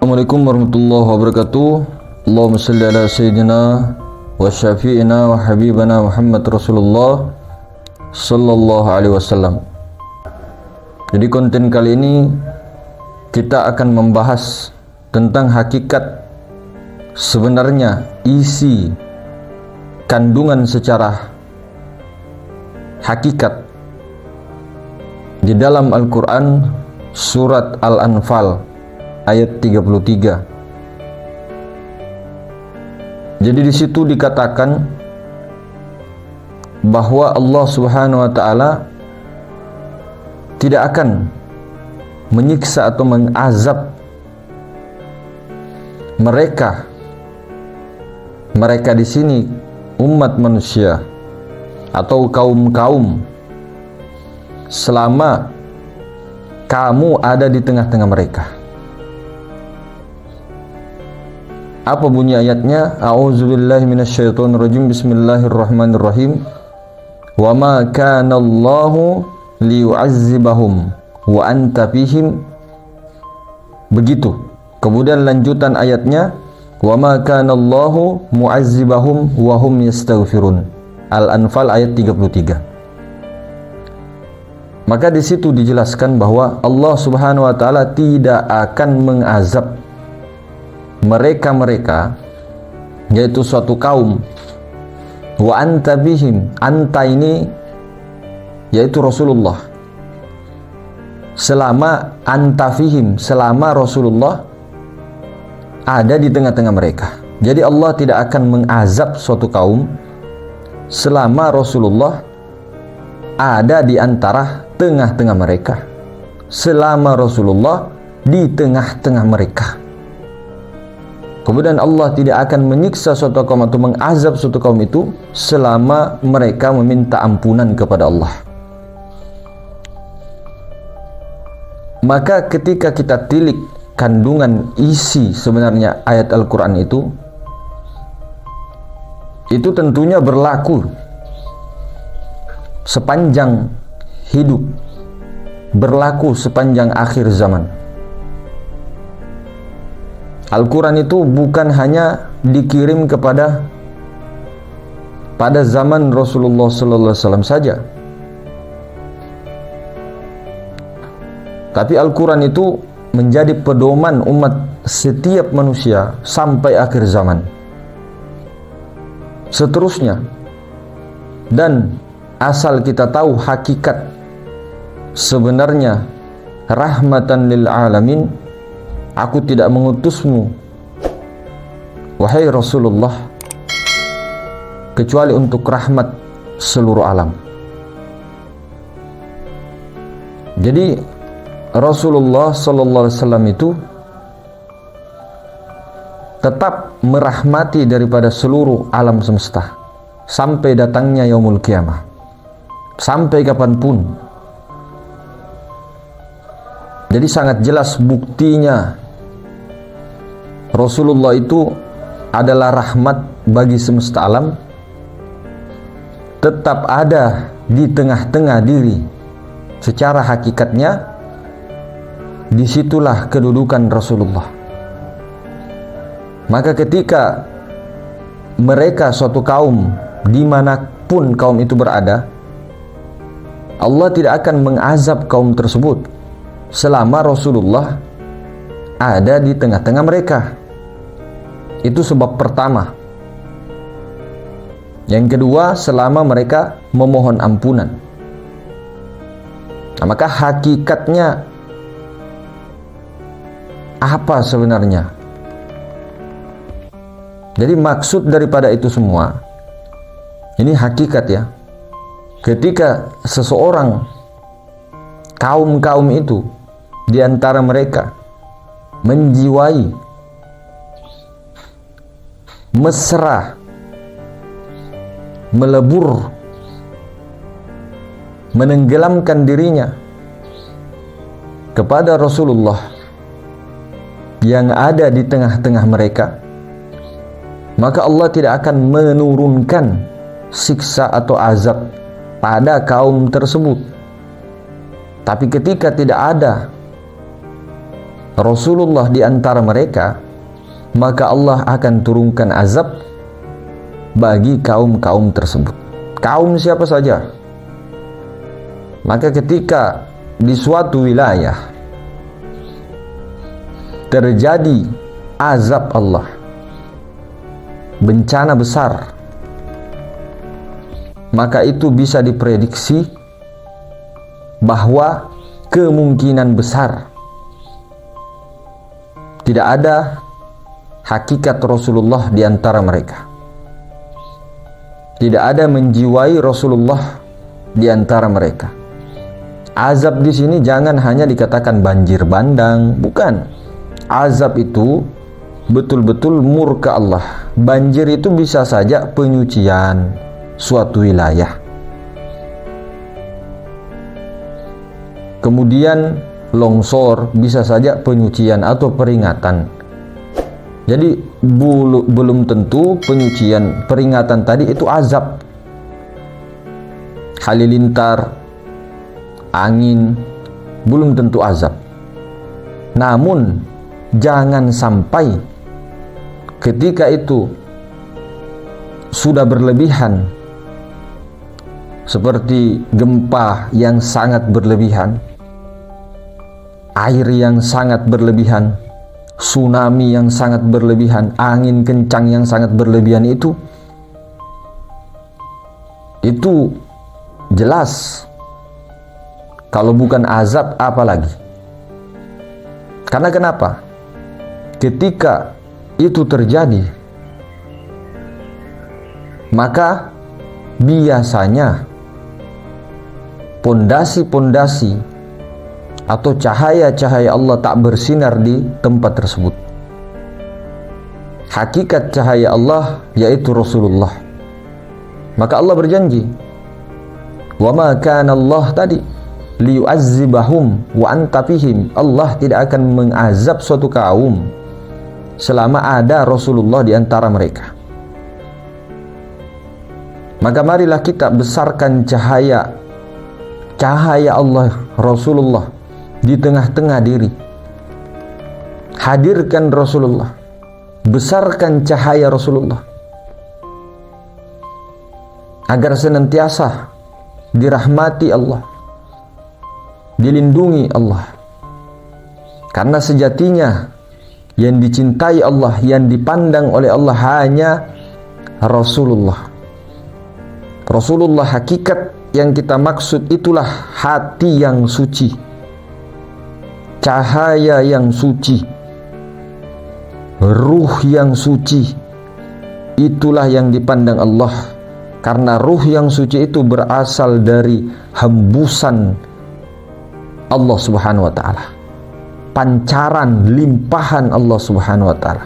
Assalamualaikum warahmatullahi wabarakatuh. Allahumma salli ala sayyidina wa syafi'ina wa habibana Muhammad Rasulullah sallallahu alaihi wasallam. Jadi konten kali ini kita akan membahas tentang hakikat sebenarnya isi kandungan secara hakikat di dalam Al-Quran surat Al-Anfal ayat 33. Jadi di situ dikatakan bahwa Allah Subhanahu wa taala tidak akan menyiksa atau mengazab mereka di sini umat manusia atau kaum-kaum selama kamu ada di tengah-tengah mereka. Apa bunyi ayatnya? A'udzubillahi minasyaitonirrajim. Bismillahirrahmanirrahim. Wa ma kana Allahu liyu'azzibahum wa anta fihim. Begitu. Kemudian lanjutan ayatnya, wa ma kana Allahu mu'azzibahum wa hum yastaghfirun. Al-Anfal ayat 33. Maka di situ dijelaskan bahwa Allah Subhanahu wa taala tidak akan mengazab mereka yaitu suatu kaum, wa anta bihim, anta ini yaitu Rasulullah, selama anta fihim, selama Rasulullah ada di tengah-tengah mereka. Jadi Allah tidak akan mengazab suatu kaum selama Rasulullah ada di antara tengah-tengah mereka, selama Rasulullah di tengah-tengah mereka. Kemudian Allah tidak akan menyiksa suatu kaum atau mengazab suatu kaum itu selama mereka meminta ampunan kepada Allah. Maka ketika kita tilik kandungan isi sebenarnya ayat Al-Quran itu tentunya berlaku sepanjang hidup, berlaku sepanjang akhir zaman. Al-Quran itu bukan hanya dikirim pada zaman Rasulullah sallallahu alaihi wasallam saja, tapi Al-Quran itu menjadi pedoman umat setiap manusia sampai akhir zaman seterusnya. Dan asal kita tahu hakikat sebenarnya rahmatan lil alamin, aku tidak mengutusmu wahai Rasulullah kecuali untuk rahmat seluruh alam. Jadi Rasulullah sallallahu alaihi wasallam itu tetap merahmati daripada seluruh alam semesta sampai datangnya yaumul qiyamah, sampai kapanpun. Jadi sangat jelas buktinya Rasulullah itu adalah rahmat bagi semesta alam, tetap ada di tengah-tengah diri. Secara hakikatnya disitulah kedudukan Rasulullah. Maka ketika mereka suatu kaum, dimanapun kaum itu berada, Allah tidak akan mengazab kaum tersebut selama Rasulullah ada di tengah-tengah mereka. Itu sebab pertama. Yang kedua, selama mereka memohon ampunan. Nah, maka hakikatnya apa sebenarnya? Jadi maksud daripada itu semua, ini hakikat ya. Ketika seseorang, kaum-kaum itu di antara mereka menjiwai, mesra, melebur, menenggelamkan dirinya kepada Rasulullah yang ada di tengah-tengah mereka, maka Allah tidak akan menurunkan siksa atau azab pada kaum tersebut. Tapi ketika tidak ada Rasulullah di antara mereka, maka Allah akan turunkan azab bagi kaum-kaum tersebut. Kaum siapa saja. Maka ketika di suatu wilayah terjadi azab Allah, bencana besar, maka itu bisa diprediksi bahwa kemungkinan besar tidak ada hakikat Rasulullah di antara mereka. Tidak ada menjiwai Rasulullah di antara mereka. Azab di sini jangan hanya dikatakan banjir bandang, bukan. Azab itu betul-betul murka Allah. Banjir itu bisa saja penyucian suatu wilayah. Kemudian longsor bisa saja penyucian atau peringatan. Jadi belum tentu penyucian, peringatan tadi itu azab. Halilintar, angin, belum tentu azab. Namun jangan sampai ketika itu sudah berlebihan, seperti gempa yang sangat berlebihan, air yang sangat berlebihan, tsunami yang sangat berlebihan, angin kencang yang sangat berlebihan, itu jelas kalau bukan azab apalagi. Karena kenapa? Ketika itu terjadi, maka biasanya pondasi-pondasi atau cahaya-cahaya Allah tak bersinar di tempat tersebut. Hakikat cahaya Allah yaitu Rasulullah. Maka Allah berjanji, wa ma kana Allah tadi liyu'azzibahum wa anta fihim. Allah tidak akan mengazab suatu kaum selama ada Rasulullah di antara mereka. Maka marilah kita besarkan cahaya Allah Rasulullah di tengah-tengah diri. Hadirkan Rasulullah, besarkan cahaya Rasulullah agar senantiasa dirahmati Allah, dilindungi Allah. Karena sejatinya yang dicintai Allah, yang dipandang oleh Allah hanya Rasulullah. Rasulullah, hakikat yang kita maksud itulah hati yang suci, cahaya yang suci, ruh yang suci. Itulah yang dipandang Allah. Karena ruh yang suci itu berasal dari hembusan Allah Subhanahu wa ta'ala, pancaran limpahan Allah Subhanahu wa ta'ala.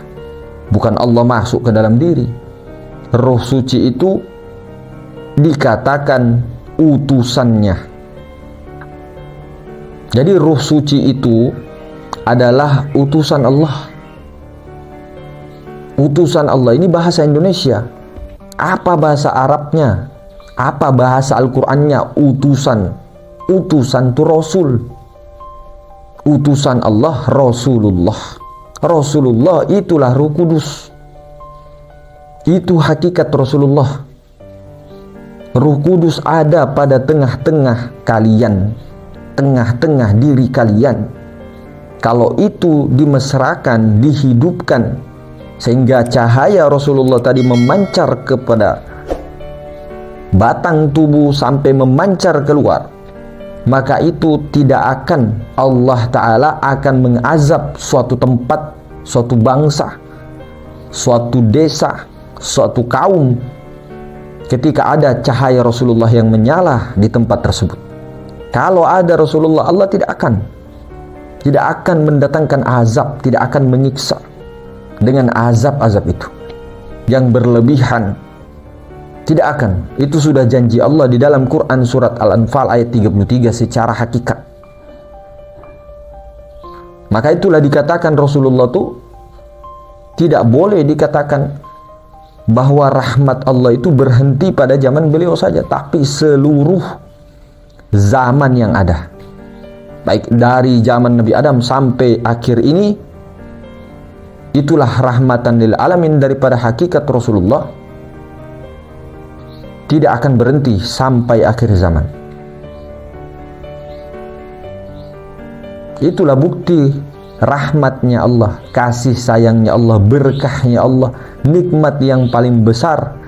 Bukan Allah masuk ke dalam diri. Roh suci itu dikatakan utusannya. Jadi ruh suci itu adalah utusan Allah. Utusan Allah ini bahasa Indonesia. Apa bahasa Arabnya? Apa bahasa Al-Qur'annya? Utusan. Utusan itu Rasul. Utusan Allah Rasulullah. Rasulullah itulah Ruh Kudus. Itu hakikat Rasulullah. Ruh Kudus ada pada tengah-tengah kalian, tengah-tengah diri kalian. Kalau itu dimesrakan, dihidupkan, sehingga cahaya Rasulullah tadi memancar kepada batang tubuh sampai memancar keluar, maka itu tidak akan, Allah Ta'ala akan mengazab suatu tempat, suatu bangsa, suatu desa, suatu kaum ketika ada cahaya Rasulullah yang menyala di tempat tersebut. Kalau ada Rasulullah, Allah tidak akan mendatangkan azab, tidak akan menyiksa dengan azab-azab itu yang berlebihan. Tidak akan. Itu sudah janji Allah di dalam Quran surat Al-Anfal ayat 33 secara hakikat. Maka itulah dikatakan Rasulullah itu tidak boleh dikatakan bahwa rahmat Allah itu berhenti pada zaman beliau saja, tapi seluruh zaman yang ada. baik dari zaman Nabi Adam sampai akhir ini, itulah rahmatan lil alamin daripada hakikat Rasulullah, tidak akan berhenti sampai akhir zaman. Itulah bukti rahmatnya Allah, kasih sayangnya Allah, berkahnya Allah, nikmat yang paling besar.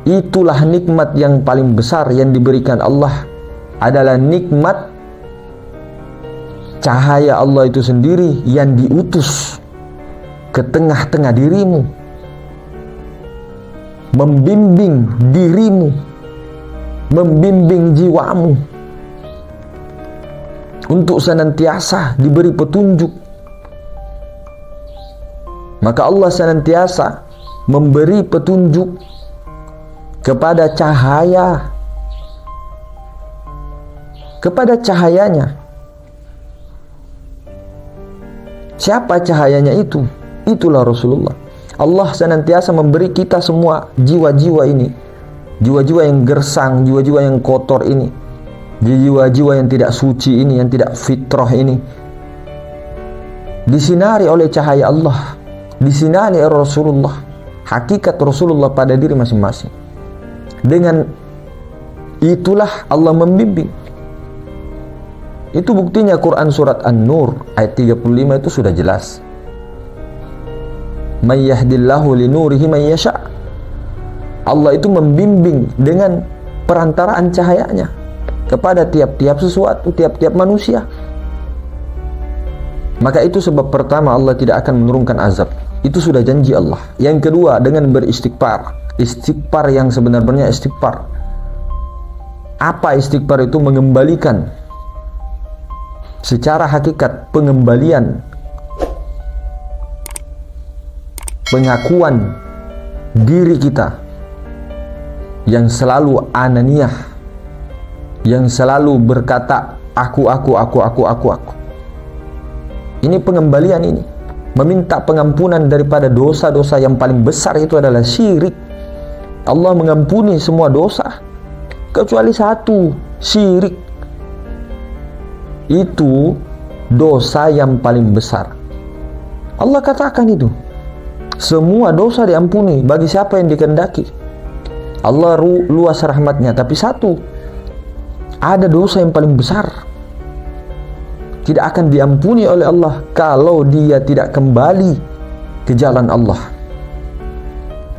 Itulah nikmat yang paling besar yang diberikan Allah, adalah nikmat cahaya Allah itu sendiri yang diutus ke tengah-tengah dirimu, membimbing dirimu, membimbing jiwamu untuk senantiasa diberi petunjuk. Maka Allah senantiasa memberi petunjuk kepada cahaya, kepada cahayanya. Siapa cahayanya itu? Itulah Rasulullah. Allah senantiasa memberi kita semua jiwa-jiwa ini, jiwa-jiwa yang gersang, jiwa-jiwa yang kotor ini, jiwa-jiwa yang tidak suci ini, yang tidak fitrah ini, disinari oleh cahaya Allah, disinari oleh Rasulullah, hakikat Rasulullah pada diri masing-masing. Dengan itulah Allah membimbing. Itu buktinya Quran surat An-Nur ayat 35 itu sudah jelas. May yahdillahu linurihi may yasha'. Allah itu membimbing dengan perantaraan cahayanya kepada tiap-tiap sesuatu, tiap-tiap manusia. Maka itu sebab pertama Allah tidak akan menurunkan azab. Itu sudah janji Allah. Yang kedua, dengan beristighfar. Istighfar yang sebenarnya istighfar. Apa istighfar itu? Mengembalikan secara hakikat, pengembalian, pengakuan diri kita yang selalu ananiyah, yang selalu berkata aku. Ini pengembalian ini, meminta pengampunan daripada dosa-dosa yang paling besar itu adalah syirik. Allah mengampuni semua dosa kecuali satu, syirik. Itu dosa yang paling besar. Allah katakan itu, semua dosa diampuni bagi siapa yang dikehendaki. Allah luas rahmatnya, tapi satu, ada dosa yang paling besar, tidak akan diampuni oleh Allah kalau dia tidak kembali ke jalan Allah.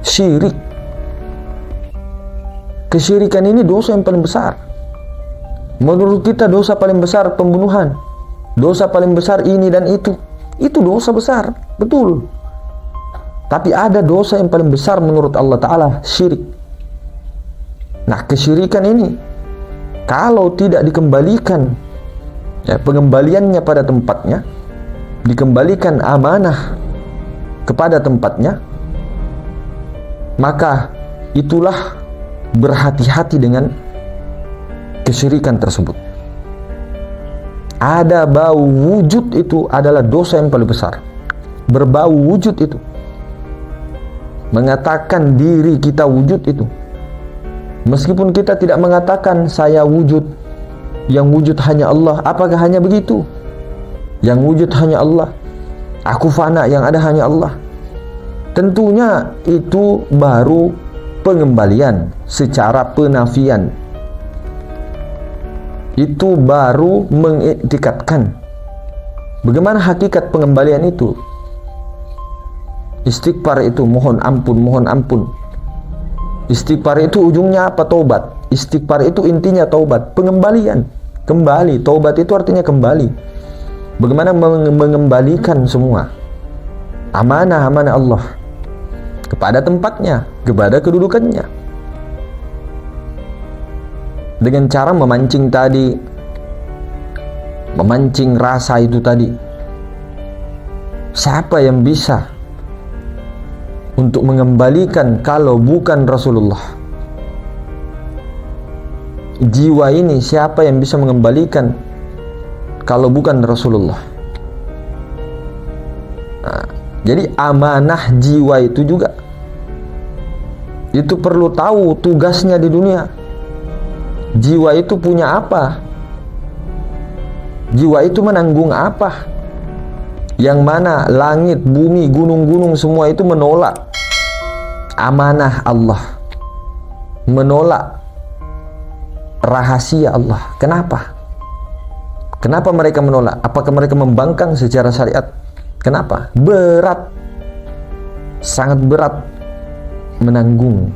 Syirik. Kesyirikan ini dosa yang paling besar. Menurut kita dosa paling besar pembunuhan, dosa paling besar ini dan itu dosa besar, betul. Tapi ada dosa yang paling besar menurut Allah Ta'ala, syirik. Nah, kesyirikan ini kalau tidak dikembalikan, ya, pengembaliannya pada tempatnya, dikembalikan amanah kepada tempatnya, maka itulah berhati-hati dengan kesyirikan tersebut. Ada bau wujud, itu adalah dosa yang paling besar. Berbau wujud itu, mengatakan diri kita wujud itu, meskipun kita tidak mengatakan saya wujud, yang wujud hanya Allah. Apakah hanya begitu? Yang wujud hanya Allah, aku fana, yang ada hanya Allah. Tentunya itu baru pengembalian secara penafian. Itu baru mengiktikadkan. Bagaimana hakikat pengembalian itu? Istighfar itu mohon ampun. Istighfar itu ujungnya apa? Taubat. Istighfar itu intinya taubat, pengembalian, kembali. Taubat itu artinya kembali. Bagaimana mengembalikan semua amanah-amanah Allah kepada tempatnya, kepada kedudukannya, dengan cara memancing tadi, memancing rasa itu tadi. Siapa yang bisa untuk mengembalikan kalau bukan Rasulullah? Jiwa ini siapa yang bisa mengembalikan kalau bukan Rasulullah? Nah, jadi amanah jiwa itu juga, itu perlu tahu tugasnya di dunia. Jiwa itu punya apa? Jiwa itu menanggung apa? Yang mana langit, bumi, gunung-gunung semua itu menolak amanah Allah, menolak rahasia Allah. Kenapa? Kenapa mereka menolak? Apakah mereka membangkang secara syariat? Kenapa? Berat, sangat berat menanggung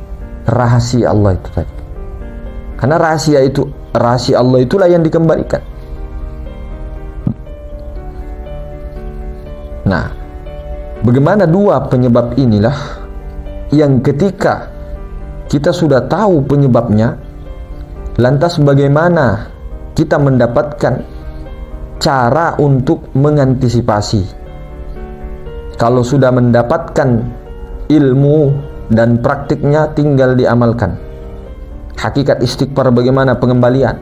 rahasia Allah itu tadi. Karena rahasia Allah itulah yang dikembalikan. Nah, bagaimana dua penyebab inilah yang ketika kita sudah tahu penyebabnya, lantas bagaimana kita mendapatkan cara untuk mengantisipasi? Kalau sudah mendapatkan ilmu dan praktiknya, tinggal diamalkan. Hakikat istighfar bagaimana pengembalian?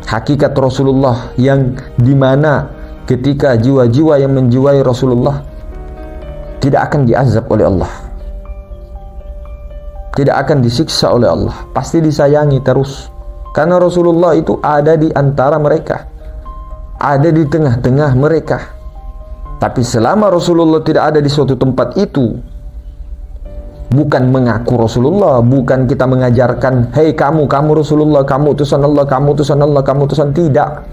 Hakikat Rasulullah yang dimana ketika jiwa-jiwa yang menjiwai Rasulullah tidak akan diazab oleh Allah, tidak akan disiksa oleh Allah, pasti disayangi terus. Karena Rasulullah itu ada di antara mereka, ada di tengah-tengah mereka. Tapi selama Rasulullah tidak ada di suatu tempat itu, bukan mengaku Rasulullah, bukan kita mengajarkan, hei kamu Rasulullah, kamu utusan Allah, kamu utusan Allah, kamu utusan, tidak.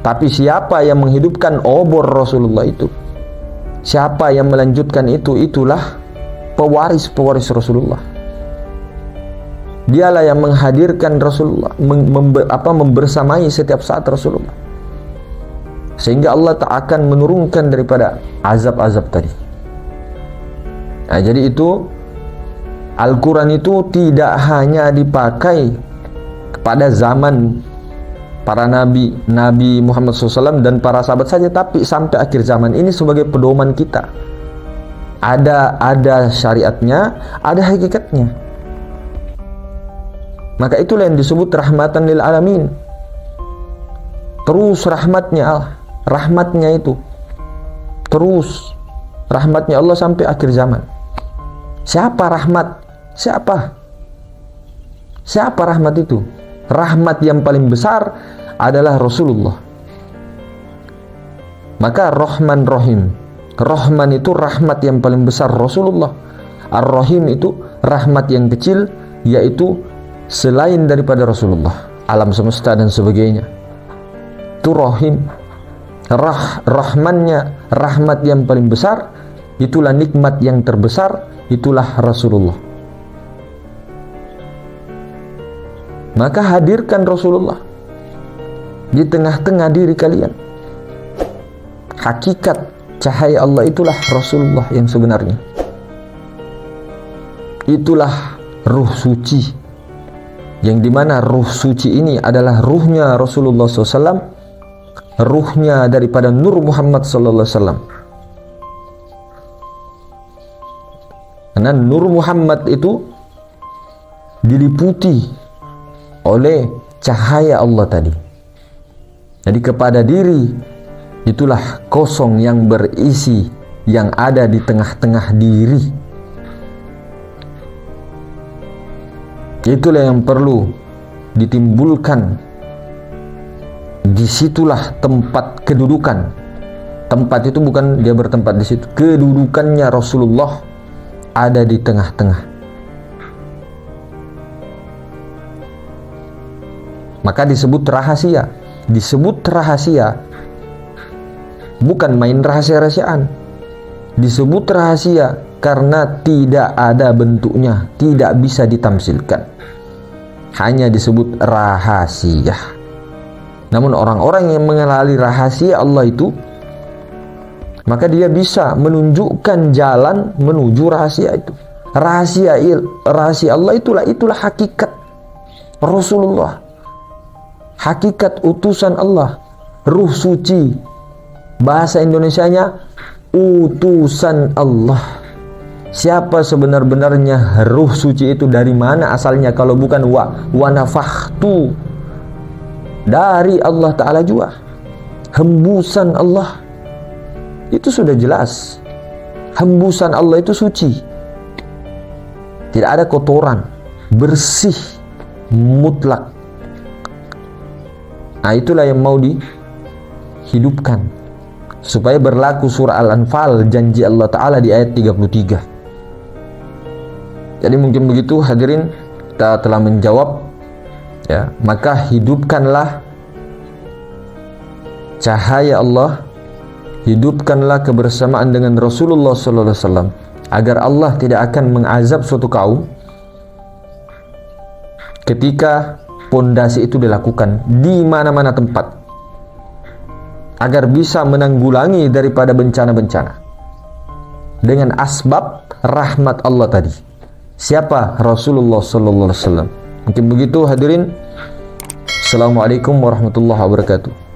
Tapi siapa yang menghidupkan obor Rasulullah itu, siapa yang melanjutkan itu, itulah pewaris Rasulullah. Dialah yang menghadirkan Rasulullah, membersamai setiap saat Rasulullah, sehingga Allah tak akan menurunkan daripada azab-azab tadi. Nah, jadi itu Al-Quran itu tidak hanya dipakai pada zaman para nabi Muhammad SAW dan para sahabat saja, tapi sampai akhir zaman ini sebagai pedoman kita. Ada syariatnya, ada hakikatnya. Maka itulah yang disebut rahmatan lil alamin. Terus rahmatnya itu terus rahmatnya Allah sampai akhir zaman. Siapa rahmat? Siapa rahmat itu? Rahmat yang paling besar adalah Rasulullah. Maka Rahman Rahim. Rahman itu rahmat yang paling besar Rasulullah. Ar-Rahim itu rahmat yang kecil, yaitu selain daripada Rasulullah, alam semesta dan sebagainya. Itu Rahim. Rahmannya, rahmat yang paling besar, itulah nikmat yang terbesar, itulah Rasulullah. Maka hadirkan Rasulullah di tengah-tengah diri kalian. Hakikat cahaya Allah itulah Rasulullah yang sebenarnya. Itulah ruh suci, yang dimana ruh suci ini adalah ruhnya Rasulullah SAW, ruhnya daripada Nur Muhammad SAW. Karena Nur Muhammad itu diliputi oleh cahaya Allah tadi. Jadi kepada diri itulah kosong yang berisi, yang ada di tengah-tengah diri. Itulah yang perlu ditimbulkan. Disitulah tempat kedudukan. Tempat itu bukan dia bertempat di situ. Kedudukannya Rasulullah ada di tengah-tengah. Maka disebut rahasia. Disebut rahasia, bukan main rahasia-rahasiaan. Disebut rahasia karena tidak ada bentuknya, tidak bisa ditamsilkan, hanya disebut rahasia. Namun orang-orang yang mengenali rahasia Allah itu, maka dia bisa menunjukkan jalan menuju rahasia itu. Rahasia Allah itulah hakikat Rasulullah, hakikat utusan Allah, ruh suci. Bahasa Indonesianya utusan Allah. Siapa sebenar-benarnya ruh suci itu? Dari mana asalnya kalau bukan wa nafakhtu, dari Allah Ta'ala juga. Hembusan Allah itu sudah jelas. Hembusan Allah itu suci, tidak ada kotoran, bersih, mutlak. Nah, itulah yang mau dihidupkan supaya berlaku surah Al-Anfal, janji Allah Ta'ala di ayat 33. Jadi mungkin begitu hadirin, kita telah menjawab ya. Maka hidupkanlah cahaya Allah, hidupkanlah kebersamaan dengan Rasulullah SAW, agar Allah tidak akan mengazab suatu kaum ketika pondasi itu dilakukan di mana-mana tempat, agar bisa menanggulangi daripada bencana-bencana dengan asbab rahmat Allah tadi. Siapa? Rasulullah SAW. Mungkin begitu hadirin. Assalamualaikum warahmatullahi wabarakatuh.